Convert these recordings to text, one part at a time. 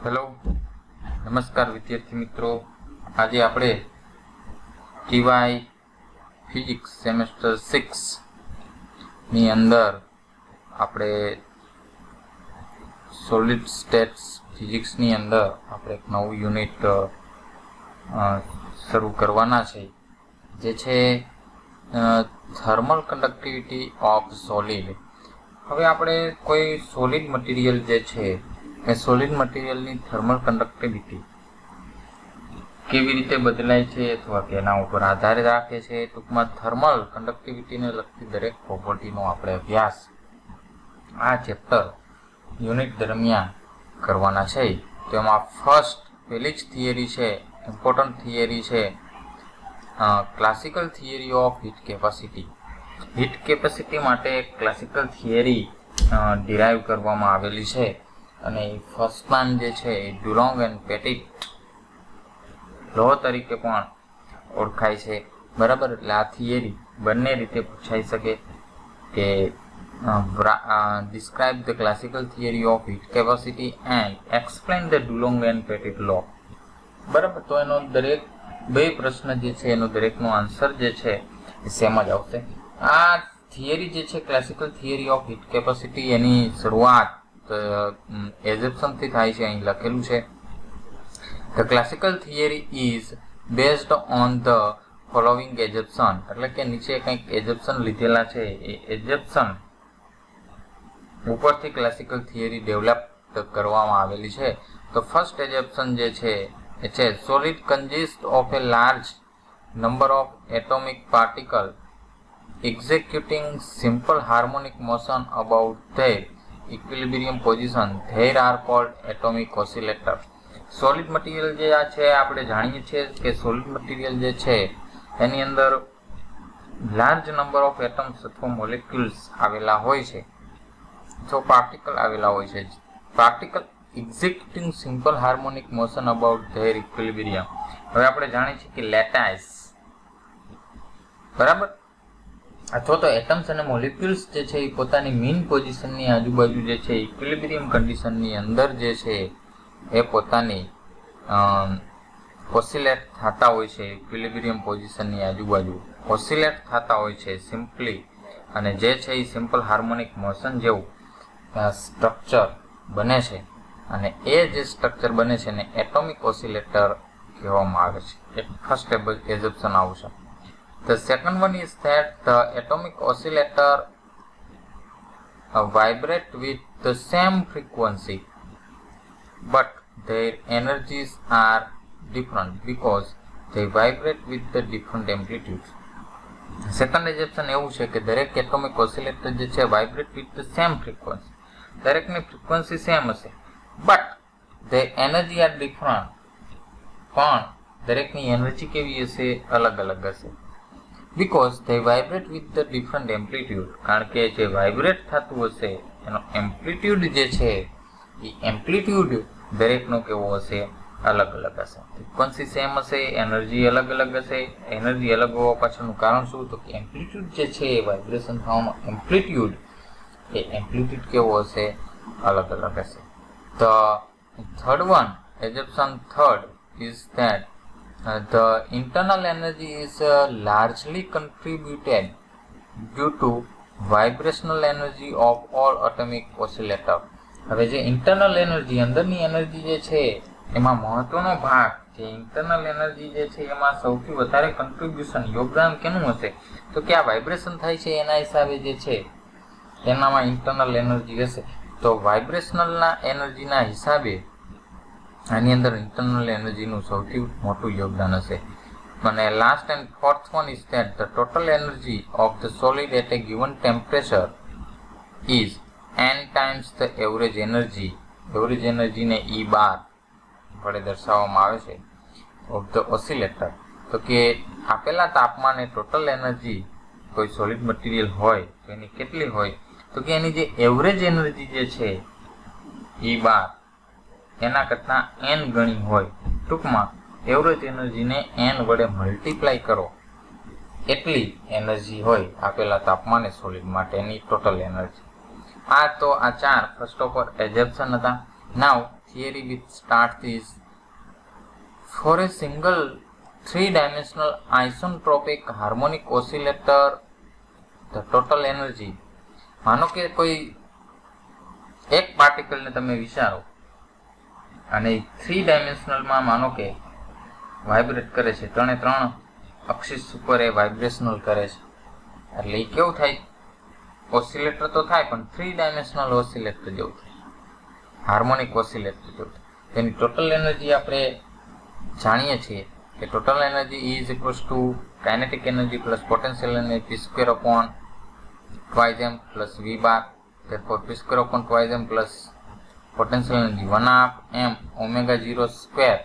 Hello, નમસ્કાર વિદ્યાર્થી મિત્રો. આજે આપણે ટીવાય ફિઝિક્સ સેમેસ્ટર 6 ની અંદર આપણે સોલિડ સ્ટેટ્સ ફિઝિક્સની અંદર આપણે એક નવું યુનિટ શરૂ કરવાના છે, જે છે થર્મલ કંડક્ટિવિટી ઓફ સોલિડ. હવે આપણે કોઈ સોલિડ મટીરિયલ જે છે એ સોલિડ મટીરિયલની થર્મલ કંડક્ટિવિટી કેવી રીતે બદલાય છે અથવા તેના ઉપર આધાર રાખે છે. ટૂંકમાં થર્મલ કંડક્ટિવિટીને લગતી દરેક પ્રોપર્ટીનો આપણે અભ્યાસ આ ચેપ્ટર યુનિટ દરમિયાન કરવાના છે. તેમાં પહેલી જ થિયરી છે, ઇમ્પોર્ટન્ટ થિયરી છે, classical theory of heat capacity. Heat capacity માટે ક્લાસિકલ થિયરી ડિરાઈવ કરવામાં આવેલી છે અને ફર્સ્ટ નામ જે છે એ ડુલોંગ એન્ડ પેટિટ લો તરીકે પણ ઓળખાય છે. બરાબર, એટલે આ થિયરી બંને રીતે પૂછાઈ શકે કે describe the classical theory of heat capacity and explain the Dulong and Pettit law. બરાબર, તો એનો દરેક બે પ્રશ્ન જે છે એનો દરેકનો આન્સર જે છે એ સેમ જ આવશે. આ થિયરી જે છે classical theory of heat capacity, એની શરૂઆત એઝેપ્શનથી થાય છે. અહીં લખેલું છે, the classical theory is based on the following assumption. એટલે કે નીચે કંઈક એઝેપ્શન લીધેલા છે, એ એઝેપ્શન ઉપરથી ક્લાસિકલ થિયરી ડેવલપ કરવામાં આવેલી છે. તો ફર્સ્ટ એઝેપ્શન જે છે એ છે solid consist of A large number of atomic particle executing simple harmonic motion about their equilibrium position. They are called atomic oscillator. Solid material જે આ છે, આપણે જાણીએ છીએ કે સોલિડ મટીરિયલ જે છે એની અંદર લાર્જ નંબર ઓફ એટમ્સ અથવા મોલેક્યુલ્સ આવેલા હોય છે, તો પાર્ટિકલ આવેલા હોય છે. Particle executing simple harmonic motion about their equilibrium. હવે આપણે જાણીએ છીએ કે લેટાઇસ, બરાબર, અથવા તો એટમ્સ અને મોલિક્યુલ્સ જે છે એ પોતાની મીન પોઝિશનની આજુબાજુ જે છે ઇક્વિલિબ્રિયમ કન્ડિશનની અંદર જે છે એ પોતાની ઓસિલેટ થતા હોય છે. ઇક્વિલિબ્રિયમ પોઝિશનની આજુબાજુ ઓસિલેટ થતા હોય છે સિમ્પલી, અને જે છે એ સિમ્પલ હાર્મોનિક મોશન જેવું સ્ટ્રક્ચર બને છે, અને એ જે સ્ટ્રક્ચર બને છે ને એટોમિક ઓસિલેટર કહેવામાં આવે છે. એક ફર્સ્ટ એઝમ્પશન આવશે. The second one is that the atomic oscillator vibrate with the same frequency, but their energies are different because they vibrate with the different amplitude. Second assumption એવું છે કે દરેક atomic oscillator જે છે vibrate with the same frequency, દરેકની frequency same હશે, but the energy are different, પણ દરેકની એનર્જી કેવી હશે? અલગ અલગ હશે. Because they vibrate with the different amplitude. કારણ કે જે વાઇબ્રેટ થતું હશે એનો એમ્પ્લિટ્યુડ જે છે એ એમ્પ્લિટ્યુડ દરેકનો કેવો હશે? અલગ અલગ હશે. ફ્રીક્વન્સી સેમ હશે, એનર્જી અલગ અલગ હશે. એનર્જી અલગ હોવા પાછળનું કારણ શું? તો કે એમ્પ્લિટ્યુડ જે છે એ વાઇબ્રેશન થવાનો એમ્પ્લિટ્યુડ, એ એમ્પ્લિટ્યુડ કેવો હશે? અલગ અલગ હશે. The third one, assumption third, is that the internal energy is largely contributed due to vibrational energy of all atomic oscillator. હવે જે ઇન્ટરનલ એનર્જી, અંદરની એનર્જી જે છે એમાં મહત્વનો ભાગ, જે ઇન્ટરનલ એનર્જી જે છે એમાં સૌથી વધારે કન્ટ્રીબ્યુશન, યોગદાન કેનું હશે? તો કે આ વાઇબ્રેશન થાય છે એના હિસાબે જે છે એનામાં ઇન્ટરનલ એનર્જી હશે. તો વાઇબ્રેશનલના એનર્જીના હિસાબે આની અંદર ઇન્ટરનલ એનર્જીનું સૌથી મોટું યોગદાન હશે. અને last and fourth one is that the total energy of the solid at a given temperature is n times the average energy. Average એનર્જીને E બાર વડે દર્શાવવામાં આવે છે ઓફ ધ ઓસિલેટર. તો કે આપેલા તાપમાને ટોટલ એનર્જી કોઈ સોલિડ મટીરિયલ હોય તો એની કેટલી હોય? તો કે એની જે એવરેજ એનર્જી જે છે E બાર એના કરતાં n ગણી હોય. ટૂંકમાં એવરેજ એનર્જીને n વડે મલ્ટીપ્લાય કરો એટલી એનર્જી હોય આપેલા તાપમાને સોલિડ માટેની ટોટલ એનર્જી. આ તો આ ચાર ફર્સ્ટ ઓફ ઓલ એઝમ્પશન હતા. નાવ theory which starts is for a single three-dimensional isotropic harmonic oscillator the total energy. માનો કે કોઈ એક પાર્ટિકલને તમે વિચારો અને 3 ડાયમેન્શનલમાં માનો કે વાઇબ્રેટ કરે છે, ત્રણે ત્રણ અક્ષિસ ઉપર એ વાઇબ્રેશનલ કરે છે, એટલે એ કેવું થાય? ઓસિલેટર તો થાય પણ 3 ડાયમેન્શનલ ઓસિલેટર જેવું થાય, હાર્મોનિક ઓસિલેટર જેવું થાય. તેની ટોટલ એનર્જી આપણે જાણીએ છીએ કે total energy is equals two kinetic energy plus potential energy p square upon twice m plus v bar. Therefore p square upon twice m plus potential energy 1/2 m omega 0 square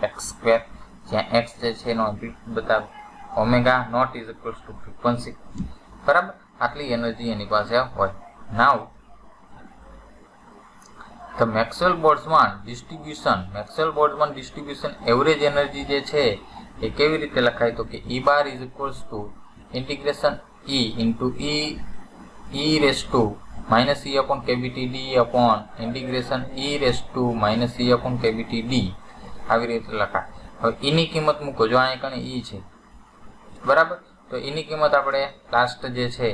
x square, જ્યાં x જે છે એનો amplitude બતાવે, omega not is equals to frequency. બરાબર, આટલી energy એની પાસે હોય. Now the Maxwell Boltzmann distribution average energy જે છે એ કેવી રીતે લખાય? તો કે E bar is equals two integration E into e raised to minus e upon kBT d upon integration e raised to minus e upon kBT d. આવી રીતે લખાય. હવે e ની કિંમત મૂકો, જો અહીંયા કણે e છે, બરાબર, તો e ની કિંમત આપણે લાસ્ટ જે છે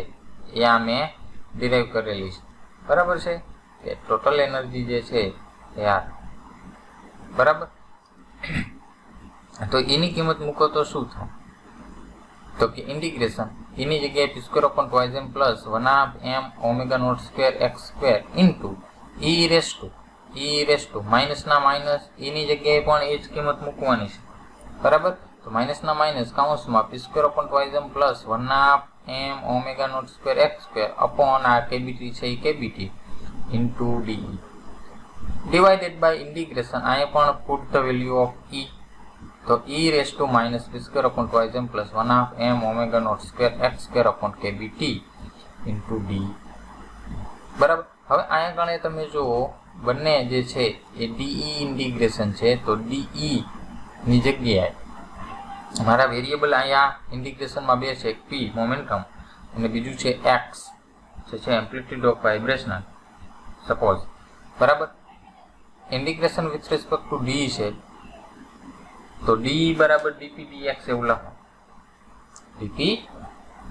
એ આ મેં ડિરાઈવ કરેલી છે, બરાબર છે, કે ટોટલ એનર્જી જે છે એ આ, બરાબર. તો e ની કિંમત મૂકો તો શું થાય? તો કે ઇન્ટિગ્રેશન e ની જગ્યાએ p square upon twice m plus 1/2 m omega not square x square into e raise to minus ના માઇનસ e ની જગ્યાએ પણ એ જ કિંમત મૂકવાની છે, બરાબર. તો માઇનસ ના માઇનસ કાઉન્સમાં p square upon twice m plus 1/2 m omega not square x square upon આ kBT છે એ kBT into d divided by integration. અહીંયા પણ put the value of e, તો e raise to minus p square upon twice m plus 1/2 m omega not square x square upon kBT into d, બરાબર. હવે અહીંયા ગણે તમે જુઓ બંને જે છે એ de ઇન્ટિગ્રેશન છે, તો de ની જગ્યાએ મારા વેરિયેબલ અહીંયા ઇન્ટિગ્રેશનમાં બે છે, એક p મોમેન્ટમ અને બીજું છે x જે છે એમ્પ્લિટ્યુડ ઓફ વાઇબ્રેશન સપોઝ, બરાબર. Integration with respect to d છે, તો d બરાબર dp dx એવું લખો, dp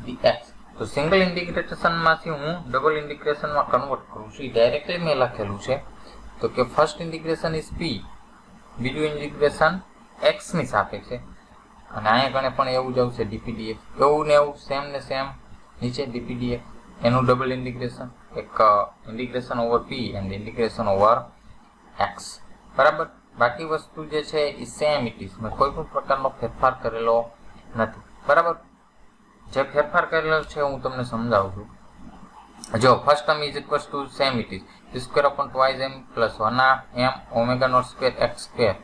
dx. તો સિંગલ ઇન્ટિગ્રેશનમાંથી હું ડબલ ઇન્ટિગ્રેશનમાં કન્વર્ટ કરું છું, એ ડાયરેક્ટલી મેં લખેલું છે. તો કે ફર્સ્ટ ઇન્ટિગ્રેશન ઇઝ p, બીજું ઇન્ટિગ્રેશન x ની સાપેક્ષે, અને અહીંયા કણે પણ એવું જ આવશે dp dx, એવું ને એવું સેમ ને સેમ નીચે dp dx, એનું ડબલ ઇન્ટિગ્રેશન, એક integration over p and integration over x, બરાબર. બાકી વસ્તુ જે છે એ સેમ ઇટ ઇઝ, મેં કોઈ પણ પ્રકારનો ફેરફાર કરેલો નથી, બરાબર. જે ફેરફાર કરેલો છે હું તમને સમજાવું છું. જો first term is equals to same it is p square upon twice m plus 1/2 m omega not square x square.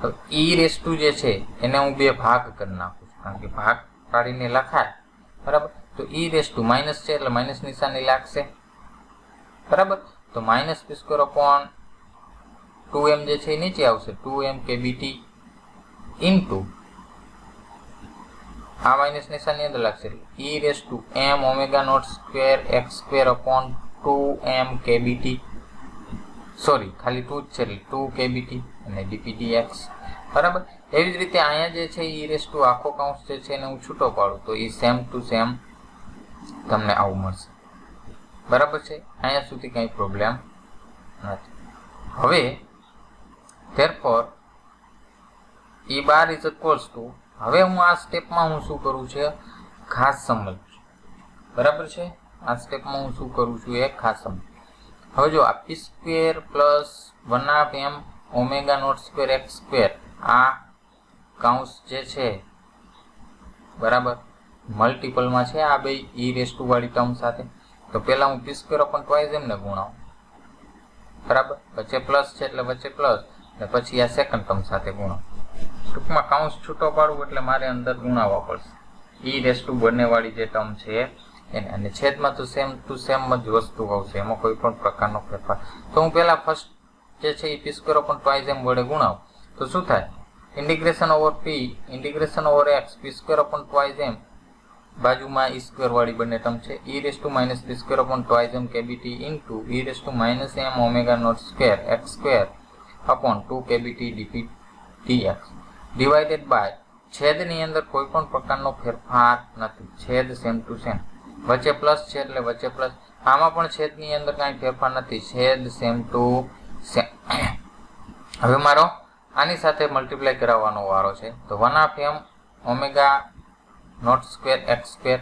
તો e રેસ ટુ જે છે એને હું બે ભાગ કરી નાખું છું, કારણ કે ભાગ પાડીને લખાય, બરાબર. તો e રેસ ટુ માઇનસ છે એટલે માઇનસ નિશાની લાગશે, બરાબર. તો minus p square upon 2m જે છે એ નીચે આવશે, 2m kBT ઇન્ટુ આ માઇનસ નિશાની અંદર લાગશે e raise two m omega not square x square upon 2m kBT, sorry ખાલી 2 જ છે એટલે 2 kBT અને dp dx, બરાબર. એવી જ રીતે અહીંયા જે છે e રેસ ટુ આખો કાઉન્સ જે છે એને હું છૂટો પાડું તો એ સેમ ટુ સેમ તમને આવું મળશે, બરાબર છે. અહીંયા સુધી કંઈ પ્રોબ્લેમ નથી. હવે therefore e bar is equals to, હવે હું આ સ્ટેપમાં હું શું કરું છે ખાસ સમજ, બરાબર છે. આ સ્ટેપમાં હું શું કરું છું એ ખાસ સમજ. હવે જો આ p square plus 1/2 m omega not square x square આ કાઉન્સ જે છે, બરાબર, મલ્ટિપલમાં છે આ બે e રેસ ટુ વાળી ટર્મ સાથે. તો પહેલા હું p square upon twice m ને ગુણાવું, બરાબર, વચ્ચે પ્લસ છે એટલે વચ્ચે પ્લસ, અને પછી આ સેકન્ડ ટર્મ સાથે ગુણો. ટૂંકમાં કાઉન્સ છૂટો પાડવું એટલે મારે અંદર ગુણાવવા પડશે e રેસ ટુ બંને વાળી જે ટર્મ છે એને, અને છેદમાં તો સેમ ટુ સેમ જ વસ્તુ આવશે, એમાં કોઈ પણ પ્રકારનો ફેરફાર. તો હું પહેલા ફર્સ્ટ જે છે એ p square upon twice m વડે ગુણાવું તો શું થાય? Integration over p integration over x p square upon twice m બાજુમાં e સ્ક્વેર વાળી બંને ટર્મ છે, e raise to minus p square upon twice m kBT into e raise to minus m omega not square x square upon 2 kBT dP dx divided by छेदनी अंदर कोई पण प्रकारनो फेरफार नथी, छेद सेम टू सेम, वच्चे प्लस छे એટલે વચ્ચે પ્લસ, આમાં પણ છેદની અંદર કાંઈ ફેરફાર નથી, છેદ સેમ ટુ સેમ. હવે મારો આની સાથે મલ્ટીપ્લાય કરાવવાનો વારો છે, તો 1/m omega not square x square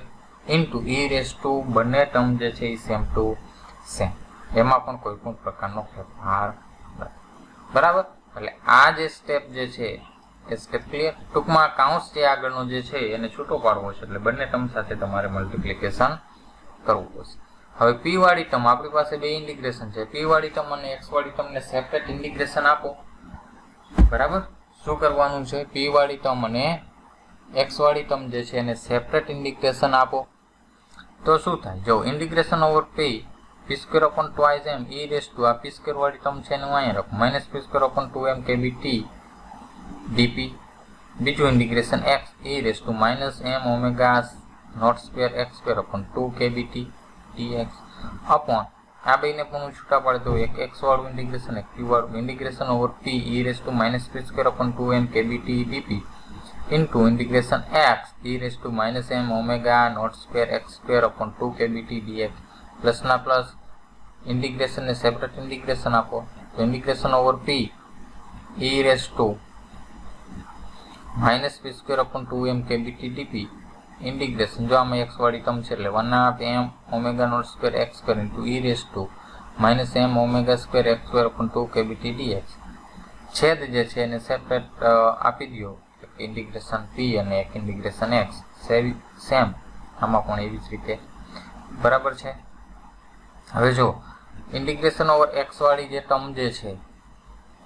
into e raise two બંને ટર્મ જે છે એ સેમ ટુ સેમ, એમાં પણ કોઈ પણ પ્રકારનો ફેરફાર નથી. બરાબર, એટલે આ જે સ્ટેપ જે છે એ સ્ટેપ ક્લિયર. ટૂંકમાં કાઉન્સ જે આગળનો જે છે એને છૂટો પાડવો છે, એટલે બંને ટર્મ સાથે તમારે મલ્ટીપ્લિકેશન કરવું પડશે. હવે p વાળી ટર્મ આપણી પાસે બે ઇન્ટિગ્રેશન છે, p વાળી ટર્મ અને x વાળી ટર્મને સેપરેટ ઇન્ટિગ્રેશન આપો. બરાબર, શું કરવાનું છે, p વાળી ટર્મ અને x વાળી ટર્મ જે છે એને સેપરેટ ઇન્ટિગ્રેશન આપો. તો શું થાય, જો integration over p p² upon 2m e raise two આ p² વાળી ટર્મ છે એનું અહીંયા રાખો minus p² upon 2m kbt dp. બીજું integration x e raise to minus m omega not square x square upon 2 kbt dx upon આ બેને પણ હું છૂટા પાડી દઉં, એક x વાળું ઇન્ટિગ્રેશન એક p વાળું integration over p e raise to minus p² upon 2m kbt dp into integration x e raised to minus m omega naught square x square upon 2 kbt dx plus ના plus integration ને separate integration આપો, તો integration over p e raised to minus p² upon 2m kbt dp integration જો આમાં x વાળી term છે એટલે 1/m omega naught square x square into e raised to minus m omega square x square upon 2 kbt dx. છેદ જે છે એને separate આપી દો, ઇન્ટિગ્રેશન p અને એક ઇન્ટિગ્રેશન x સેમ આમાં પણ એવી જ રીતે. બરાબર છે. હવે જો ઇન્ટિગ્રેશન ઓવર x વાળી જે ટર્મ જે છે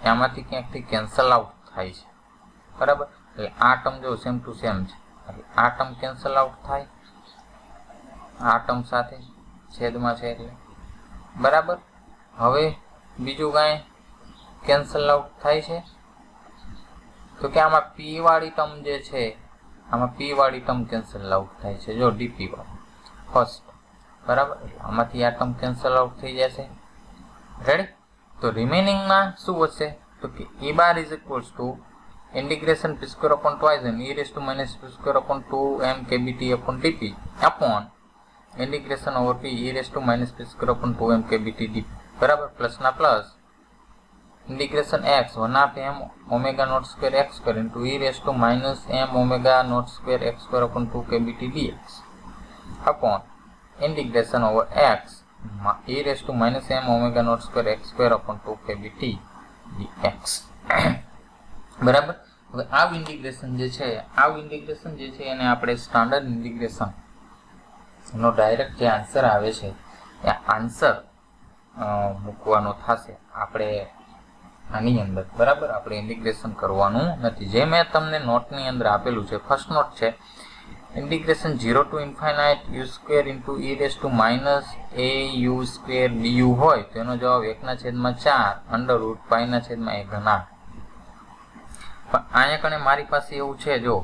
એમાંથી ક્યાંકથી કેન્સલ આઉટ થાય છે. બરાબર, એટલે આ ટર્મ જો સેમ ટુ સેમ છે, એટલે આ ટર્મ કેન્સલ આઉટ થાય આ ટર્મ સાથે છેદમાં છે એટલે. બરાબર, હવે બીજું કાંઈ કેન્સલ આઉટ થાય છે, તો કે આમાં p વાળી ટર્મ જે છે આમાં p વાળી ટર્મ કેન્સલ આઉટ થાય છે, જો dp વાળી ફર્સ્ટ. બરાબર, આમાંથી આ ટર્મ કેન્સલ આઉટ થઈ જશે. રેડી, તો રિમેનિંગમાં શું વધશે, તો કે e bar is equals two integration p² upon 2m e raise to minus p² upon 2m kbt upon dp upon integration over p e raise to minus p² upon 2m kbt dp. બરાબર, plus ના plus integration x 1/m omega naught square x square into e raised to minus m omega naught square x square upon 2 kbt dx upon integration over x e raised to minus m omega naught square x square upon 2 kbt dx. બરાબર, હવે આ integration જે છે એને આપણે standard integration નો direct જે answer આવે છે એ આન્સર મૂકવાનો થશે આપણે આની અંદર. બરાબર, આપણે ઇન્ટિગ્રેશન કરવાનું નથી, જે મેં તમને નોટની અંદર આપેલું છે. ફર્સ્ટ નોટ છે integration 0 to infinite u square into e raise to minus a u square du હોય તો એનો જવાબ 1/4 અંડર રૂટ પાઈના છેદમાં a ઘના. પણ અહીંયા કણે મારી પાસે એવું છે, જો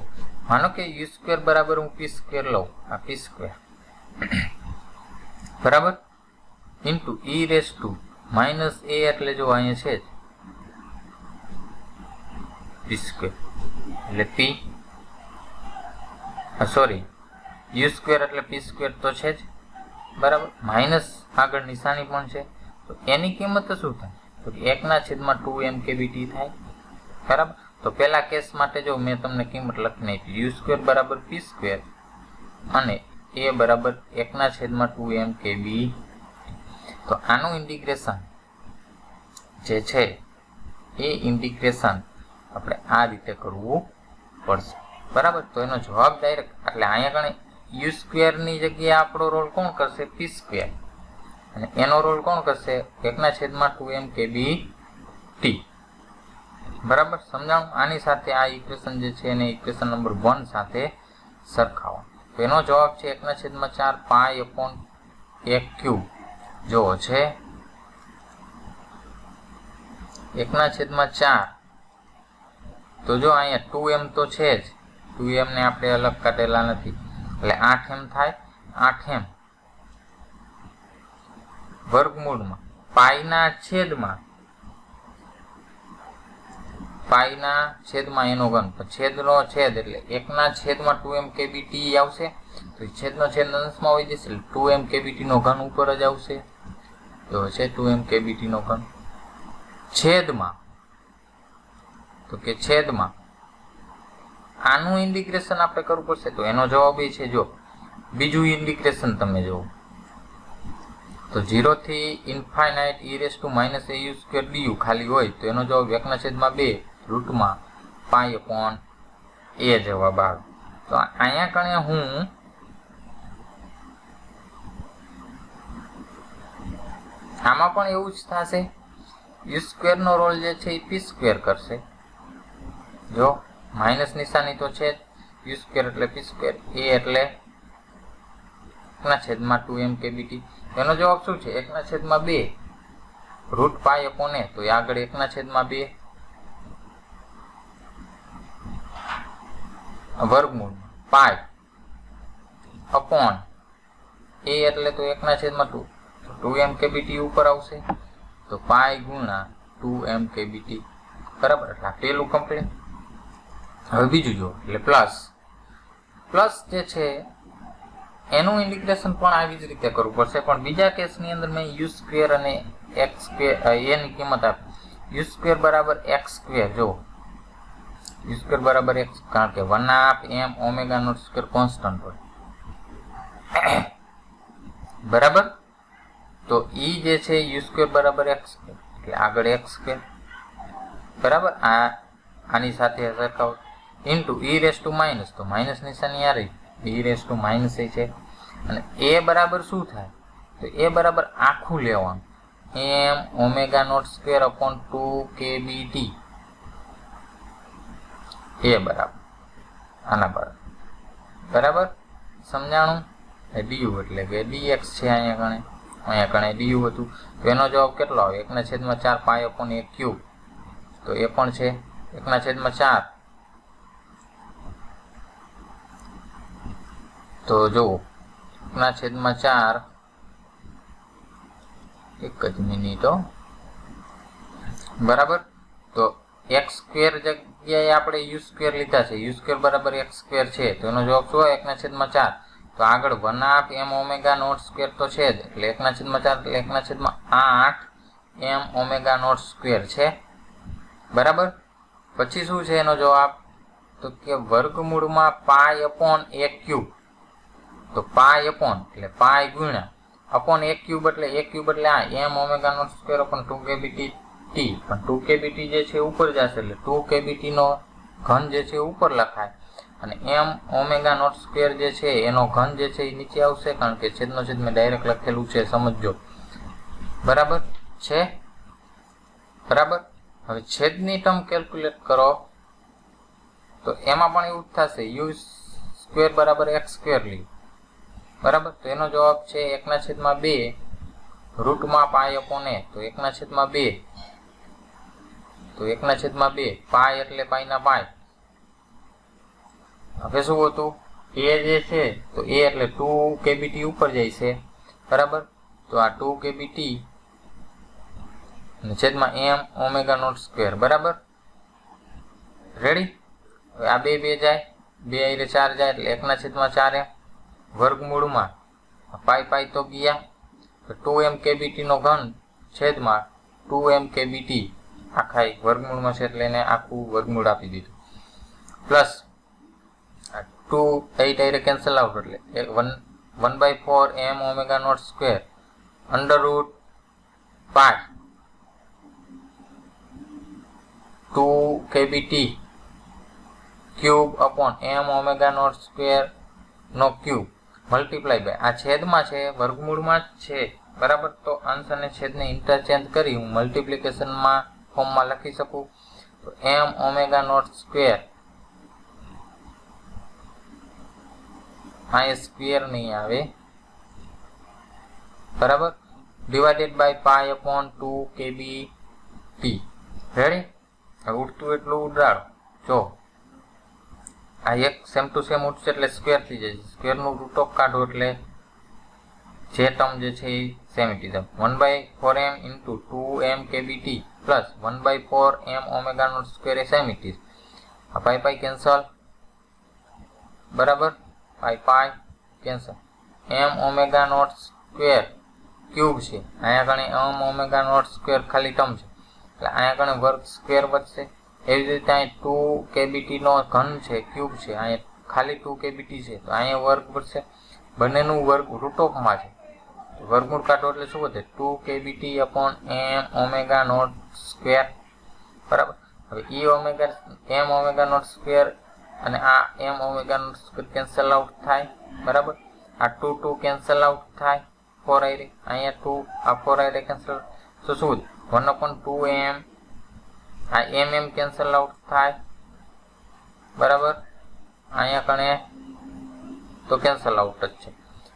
માનો કે u સ્ક્વેર બરાબર હું p સ્ક્વેર લઉં, આ p સ્ક્વેર બરાબર into e raise to minus a એટલે જો અહીંયા છે p સ્ક્વેર એટલે p સોરી u સ્ક્વેર એટલે p સ્ક્વેર તો છે જ. બરાબર, માઇનસ આગળ નિશાની પણ છે, તો એની કિંમત શું થાય, તો 1/2m kbt થાય. બરાબર, તો પહેલા કેસ માટે જો મેં તમને કિંમત લખી નાખી, u સ્ક્વેર બરાબર p સ્ક્વેર અને a બરાબર 1/2m kb. તો આનું ઇન્ટિગ્રેશન જે છે એ ઇન્ટિગ્રેશન આપણે આ રીતે કરવું પડશે. બરાબર, તો એનો જવાબ ડાયરેક્ટ એટલે અહીંયા કણે u સ્ક્વેર ની જગ્યાએ આપણો રોલ કોણ કરશે, p સ્ક્વેર, અને એનો રોલ કોણ કરશે 1/2m kb t. બરાબર, સમજાણું. આની સાથે આ ઇક્વેશન જે છે એને ઇક્વેશન નંબર 1 સાથે સરખાવો, તો એનો જવાબ છે 1/4 પાઈ અપોન 1/3 જો છે 1/4. તો જો અહીંયા 2m તો છે જ, 2m ને આપણે અલગ કાઢેલા નથી એટલે 8m થાય. 8m વર્ગમૂળમાં પાઈના છેદમાં પાઈના છેદમાં એનો ઘન, છેદનો છેદ એટલે 1/2m kbt આવશે, તો છેદનો છેદ અંશમાં હોય જશે એટલે 2m kbt નો ઘન ઉપર જ આવશે, તો છે 2m kbt નો ઘન છેદમાં, તો કે છેદમાં આનું ઇન્ટિગ્રેશન આપણે કરવું પડશે, તો એનો જવાબ એ છે, જો બીજું ઇન્ટિગ્રેશન તમે જુઓ તો 0 થી ઇન્ફાઇનાઇટ e - au² du ખાલી હોય તો એનો જવાબ 1/2 રૂટમાં પાઈ અપોન a જવાબ આવે. તો અહીંયા કણે હું આમાં પણ એવું જ થશે, u² નો રોલ જે છે એ p² કરશે, જો માઇનસ નિશાની તો છે u² એટલે p², a એટલે 1/2m kbt, એનો જવાબ શું છે 1/2 રૂટ પાઈ અપોન a, તો એ આગળ 1/2 વર્ગમૂળ પાઈ અપોન a એટલે તો 1/2, 2m kbt ઉપર આવશે, તો પાઈ ગુણ્યા 2m kbt, બરાબર. એટલે પેલું કમ્પ્લીટ. હવે બીજું જો એટલે પ્લસ જે છે એનું ઇન્ટિગ્રેશન પણ આવી જ રીતે કરવું પડશે, પણ બીજા કેસની અંદર મેં u² અને x² એની કિંમત આપી, u² બરાબર x², જો u² બરાબર x, કારણ કે 1/2m ω02 કોન્સ્ટન્ટ હોય, બરાબર. તો e જે છે u² બરાબર x² એટલે આગળ x², બરાબર. આની સાથે સરખાવ ઇન્ટુ e⁻, તો માઇનસ નિશાની આ રહી, e⁻ છે, અને a બરાબર શું થાય, તો a બરાબર આખું લેવાનું m ω02 અપોન 2 kbt, a બરાબર આના બરાબર સમજાણું. du એટલે કે dx છે, અહીંયા કણે du હતું, તો એનો જવાબ કેટલો આવે 1/4 પાઈ અપોન a³, તો એ પણ છે 1/4. તો જુઓ 1/4, એક જ મિનિટો, બરાબર. તો x² જગ્યાએ આપણે u² લીધા છે, u² બરાબર x² છે, તો એનો જવાબ શું હોય 1/4, તો આગળ 1/2m ω02 તો છે જ, એટલે 1/4 એટલે 1/8m ω02 છે, બરાબર. પછી શું છે એનો જવાબ, તો કે વર્ગમૂળમાં પાઈ અપોન a³, તો પાઈ અપોન એટલે પાઈ ગુણ્યા અપોન a³ એટલે આ m ω02 અપોન 2 kbt t, પણ 2 kbt જે છે ઉપર જશે એટલે 2 kbt નો ઘન જે છે ઉપર લખાય, અને m ω02 જે છે એનો ઘન જે છે એ નીચે આવશે, કારણ કે છેદનો છેદ મેં ડાયરેક્ટ લખેલું છે, સમજજો, બરાબર છે, બરાબર. હવે છેદની ટર્મ કેલ્ક્યુલેટ કરો તો એમાં પણ એવું જ થશે, u² બરાબર x² લી, બરાબર. તો એનો જવાબ છે 1/2 રૂટમાં પાઈ અપોન a, તો 1/2, તો 1/2 પાઈ એટલે પાઈના પાઈ. હવે શું હતું, a જે છે તો a એટલે 2 kbt ઉપર જાય છે, બરાબર. તો આ 2 kbt અને છેદમાં m ω02, બરાબર. રેડી. હવે આ 2 જાય, 2 આયરે 4 જાય એટલે 1/4m વર્ગમૂળમાં પાઈ તો ગયા, તો 2m kbt નો ઘન છેદમાં 2m kbt આખા વર્ગમૂળમાં છે એટલે એને આખું વર્ગમૂળ આપી દીધું, પ્લસ 2 8 આયરે કેન્સલ આઉટ એટલે 1/4m ω02 under root pi 2 kbt cube upon m ω02 નો ક્યુબ મલ્ટીપ્લાય બાય આ છેદમાં છે, વર્ગમૂળમાં જ છે, બરાબર. તો અંશ અને છેદને ઇન્ટરચેન્જ કરી હું મલ્ટીપ્લિકેશનમાં ફોર્મમાં લખી શકું, તો m ω02 આ સ્ક્વેર નહીં આવે, બરાબર, divided by pi upon 2 kbt. Ready. હવે ઉડતું એટલું ઉડાડો, જો આ એક સેમ ટુ સેમ ઉઠશે એટલે સ્ક્વેર થઈ જશે, સ્ક્વેરનું રૂટ ઓફ કાઢો એટલે જે ટર્મ જે છે એ same it is 1/4m into 2m kBt plus 1/4m omega not square એ સેમ ઇટ ઇઝ. આ પાઈ પાઈ કેન્સલ, બરાબર, pi pi cancel. m omega not square cube છે, અહીંયા કણે m ઓમેગા નોટ સ્ક્વેર ખાલી ટર્મ છે એટલે અહીંયા કણે વર્ગ સ્ક્વેર બચશે. એવી જ રીતે અહીં 2 kBt નો ઘન છે, ક્યુબ છે, અહીંયા ખાલી 2 kBt છે તો અહીંયા વર્ગ બચશે. બંનેનું વર્ગ રૂટ ઓફમાં છે, વર્ગમૂળ કાઢો એટલે શું વધે 2 kBt upon m omega not square, બરાબર. હવે m ઓમેગા નોટ સ્ક્વેર અને આ m omega not square cancel out થાય, બરાબર. આ 2 કેન્સલ આઉટ થાય, 4 આવી અહીંયા 2 આ 4 આવી કેન્સલ, તો શું 1/2m આ m કેન્સલ આઉટ થાય, બરાબર. અહીંયા કણે તો કેન્સલ આઉટ જ છે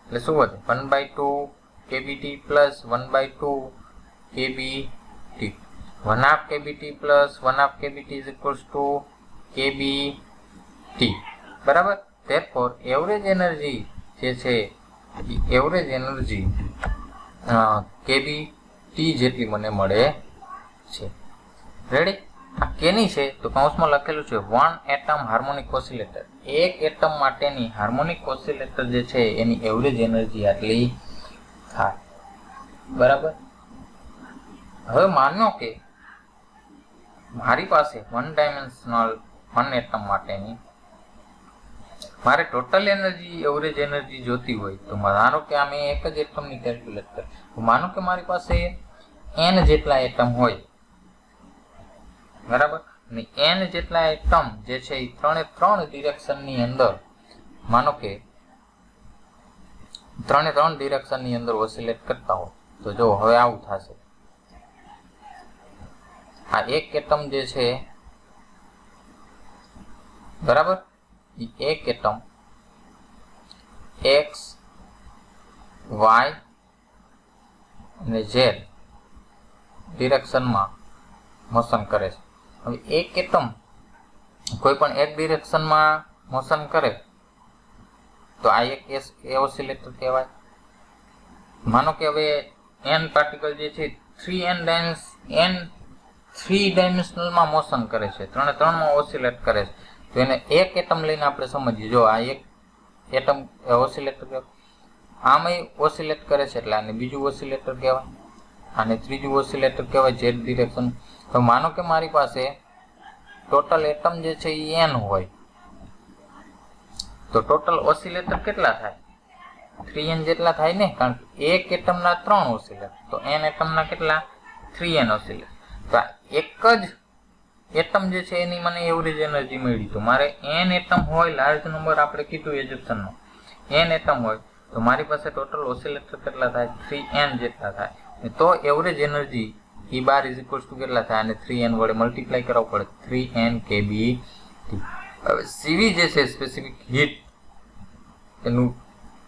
એટલે શું વધે 1/2 kBt plus 1/2 kBt, 1/2 kBt plus 1/2 kBt is equals two kBt, બરાબર. ધેરફોર એવરેજ એનર્જી જે છે એવરેજ એનર્જી kBt જેટલી મને મળે છે. રેડી? આ કેની છે તો કૌંસમાં લખેલું છે 1 એટમ હાર્મોનિક ઓસિલેટર. એક એટમ માટેની હાર્મોનિક ઓસિલેટર જે છે એની એવરેજ એનર્જી આટલી થાય, બરાબર. હવે માનો કે મારી પાસે 1 ડાયમેન્શનલ 1 એટમ માટેની મારે ટોટલ એનર્જી એવરેજ એનર્જી જોતી હોય તો માનો કે આ મેં એક જ એટમની કેલ્ક્યુલેટ કરી, તો માનો કે મારી પાસે n જેટલા એટમ હોય, બરાબર. અને n જેટલા એટમ જે છે એ ત્રણ ડિરેક્શનની અંદર માનો કે 3 ડિરેક્શનની અંદર ઓસિલેટ કરતા હોય તો જો હવે આવું થશે. આ એક એટમ જે છે, બરાબર, એક એટમ x y અને z ડિરેક્શનમાં મોશન કરે છે. હવે એક એટમ કોઈ પણ એક ડિરેક્શનમાં મોશન કરે તો આ એક ઓસિલેટર કહેવાય. માનો કે હવે n પાર્ટિકલ જે છે 3 ડાયમેન્શનલમાં મોશન કરે છે, ત્રણમાં ઓસિલેટ કરે છે, તો એને એક એટમ લઈને આપણે સમજીએ. જો આ એક એટમ ઓસિલેટર કહેવાય, આમાંય ઓસિલેટ કરે છે એટલે આને બીજું ઓસિલેટર કહેવાય, આને ત્રીજું ઓસિલેટર કહેવાય z ડિરેક્શન. તો માનો કે મારી પાસે ટોટલ એટમ જે છે એ n હોય તો ટોટલ ઓસિલેટર કેટલા થાય 3n જેટલા થાય ને, કારણ કે એક એટમના 3 ઓસિલેટર તો n એટમના કેટલા 3n ઓસિલેટર. તો એક જ એટમ જે છે એની મને એવરેજ એનર્જી મળી. તો મારે n એટમ હોય, લાર્જ નંબર આપણે કીધું એજપ્શનનો n એટમ હોય તો મારી પાસે ટોટલ ઓસિલેટર કેટલા થાય 3n જેટલા થાય. તો average energy E bar is equals two કેટલા થાય અને 3n વડે મલ્ટીપ્લાય કરવું પડે 3n kBt. હવે CV જે છે સ્પેસિફિક હીટ એનું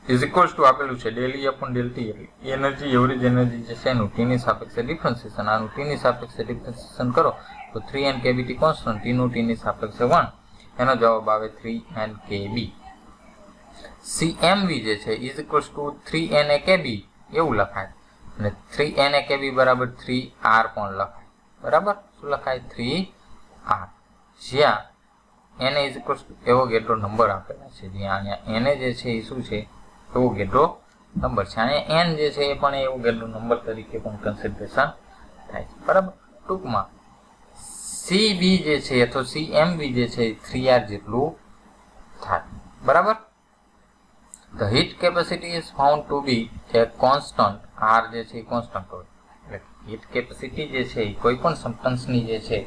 ઇઝ ઇક્વલ્સ ટુ આપેલું છે del E upon del T. Energy average energy જે છે એનું t ની સાપેક્ષે ડિફરન્શિએશન, આનું t ની સાપેક્ષે ડિફરન્શિએશન કરો તો 3n kBt કોન્સ્ટન્ટ, t નું t ની સાપેક્ષે 1, એનો જવાબ આવે 3n kB. CMV જે છે is equals two 3na kB એવું લખાય અને 3na kB બરાબર 3r પણ લખાય, બરાબર. શું લખાય 3r, જ્યાં na is equals two Avogadro number આપેલા છે, જ્યાં અહીંયા na જે છે એ શું છે એવોગેડ્રો નંબર છે, અહીંયા n જે છે એ પણ એવોગેડ્રો નંબર તરીકે પણ કન્સિડરેશન થાય છે, બરાબર. ટૂંકમાં CB જે છે અથવા CMV જે છે 3r જેટલું થાય, બરાબર. The heat capacity is found to be a constant. R જે છે એ કોન્સ્ટન્ટ હોય એટલે હીટ કેપેસિટી જે છે એ કોઈ પણ સબસ્ટન્સની જે છે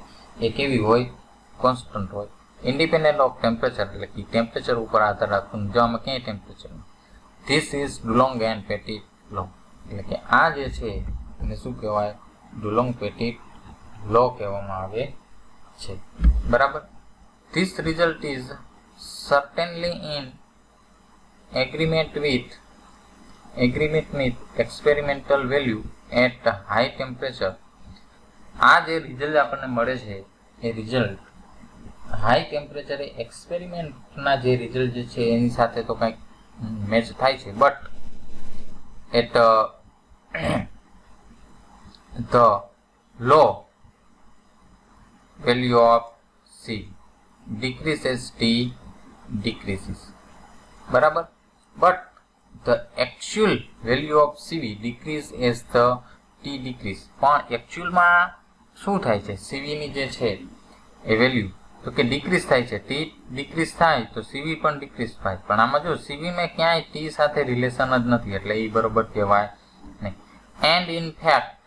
એ કેવી હોય કોન્સ્ટન્ટ હોય, ઇન્ડિપેન્ડન્ટ ઓફ ટેમ્પરેચર એટલે કે ટેમ્પરેચર ઉપર આધાર રાખતું. જો આમાં ક્યાંય temperature this is Dulong and Petit law એટલે કે આ જે છે એને શું કહેવાય ડુલોંગ પેટિટ લો કહેવામાં આવે છે, બરાબર. This result is certainly in agreement with experimental value at high temperature. આ જે રિઝલ્ટ આપણને મળે છે એ રિઝલ્ટ હાઈ ટેમ્પરેચરે એક્સપેરિમેન્ટના જે રિઝલ્ટ જે છે એની સાથે તો કંઈક મેચ થાય છે, but at the low value of C decrease as T decreases. બરાબર, but the actual value of CV decrease as the T decrease. પણ actualમાં શું થાય છે, CV ની જે છે એ વેલ્યુ તો કે ડિક્રીઝ થાય છે, T ડિક્રીઝ થાય તો CV પણ ડિક્રીઝ થાય. પણ આમાં જો CV માં ક્યાંય T સાથે રિલેશન જ નથી એટલે એ બરોબર કહેવાય નહીં. And in fact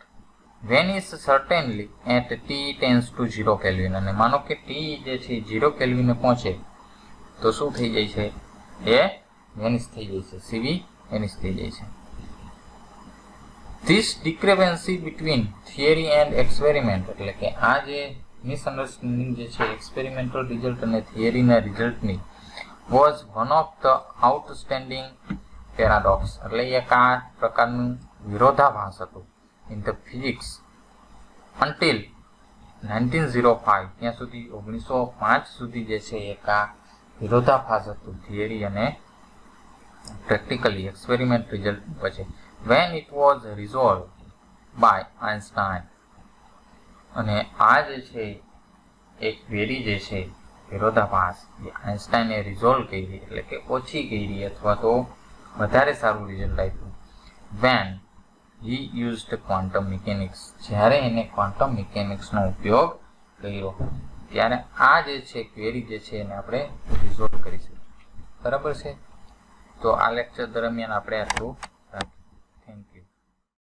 vanish certainly at T tends to 0 Kelvin. અને માનો કે T જે છે 0 કેલ્વિન પહોંચે તો શું થઈ જાય છે, એ વેનિશ થઈ જાય છે, CV વેનિશ થઈ જાય છે. This discrepancy between theory and experiment એટલે કે આ જે મિસઅન્ડરસ્ટેન્ડિંગ જે છે એક્સપેરિમેન્ટલ રિઝલ્ટ અને થિયરીના રિઝલ્ટની was one of the outstanding paradox એટલે એક આ પ્રકારનું વિરોધાભાસ હતું in the physics until 1905 ત્યાં સુધી 1905 સુધી જે છે એક આ વિરોધાભાસ હતું થિયરી અને પ્રેક્ટિકલી એક્સપેરિમેન્ટ રિઝલ્ટ પછી when it was resolved by Einstein. અને આ જે છે એક વેરી જે છે વિરોધાભાસ એ આઇન્સ્ટાઈને રિઝોલ્વ કરી એટલે કે ઓછી કરી અથવા તો વધારે સારું રિઝલ્ટ આપ્યું when he used quantum mechanics. જ્યારે એને ક્વોન્ટમ મિકેનિક્સનો ઉપયોગ કર્યો ત્યારે આ જે છે ક્વેરી જે છે એને આપણે રિઝોલ્વ કરીશું. બરાબર છે, તો આ લેક્ચર દરમિયાન આપણે આટલું